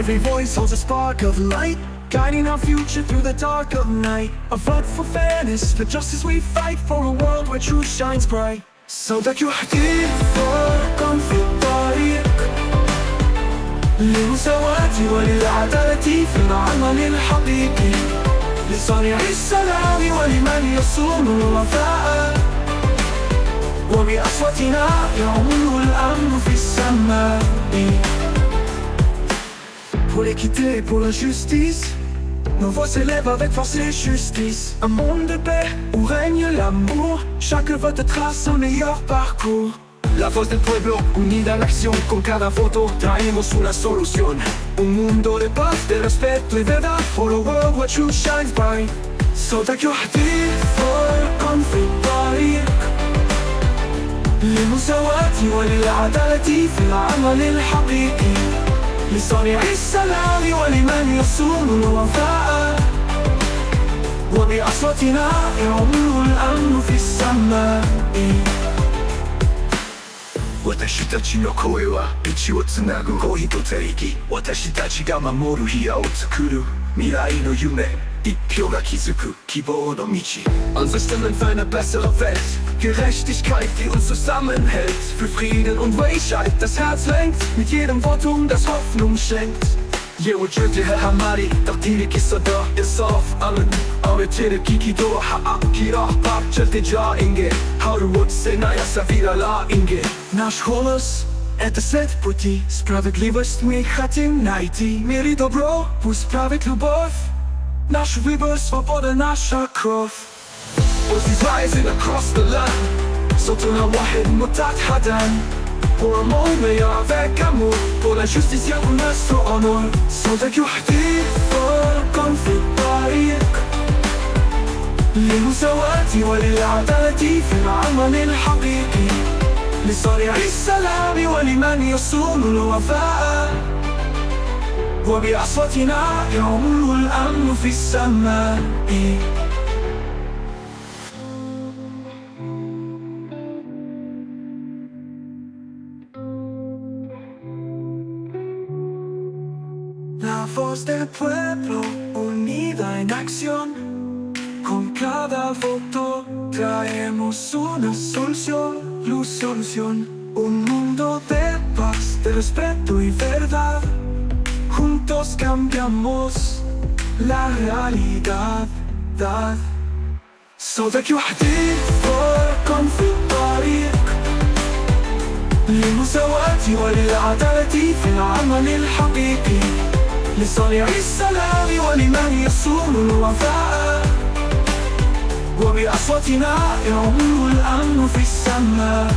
Every voice holds a spark of light, guiding our future through the dark of night. A vote for fairness, for justice we fight, for a world where truth shines bright. صوتك يحكي فرقا في الطريق للمساواة وللعدالة في العمل الحقيقي، لصانع السلام ولمن يصون الوفاء، وبأصواتنا يعم الأمن في السماء. Pour l'équité et pour la justice, nos voix s'élèvent avec force et justice. Un monde de paix où règne l'amour, chaque vote trace un meilleur parcours. La voz del pueblo unida en acción, con cada voto traemos una solución. Un mundo de paz, de respeto y verdad, for a world where truth shines bright. صوتك يحكي فرقا في الطريق للمساواة وللعدالة في العمل الحقيقي، لصانع السلام ولمن يصون الوفاء، وبأصواتنا يعم الأمن في السماء. 私たちの声は道をつなぐ恋と正義、私たちが守る部屋を作る未来の夢、一票が築く希望の道。Unsere Stimmen für eine bessere Welt, Gerechtigkeit, die uns zusammenhält, für Frieden und Weisheit das Herz lenkt, mit jedem Votum das Hoffnung schenkt. 예워줄게 한마디 딱 디리기 써도 인사फ 않은 어웨티를 기기도 하악기라 밥 절대자인 게 하루옷 сеная савирала инге. Наш голос — это свет пути, справедливость мы хотим найти. Мир и добро, пусть правит любовь, наш выбор, свобода, наша кровь. Voices rising across the land, صوتنا واحد متحدا, pour un monde meilleur avec amour, pour la justice et pour notre honneur. صوتك يحكي فرقا في الطريق للمساواة وللعدالة في العمل الحقيقي، لصانع السلام ولمن يصون الوفاء، وبأصواتنا يعم الأمن في السماء. La voz del pueblo unida en acción, con cada voto traemos una solución, luz, solución. Un mundo de paz, de respeto y verdad, juntos cambiamos la realidad. صوتك يحكي فرقا في الطريق للمساواة وللعدالة في العمل الحقيقي، لصانع السلام ولمن يصون الوفاء، وبأصواتنا يعم الأمن في السماء.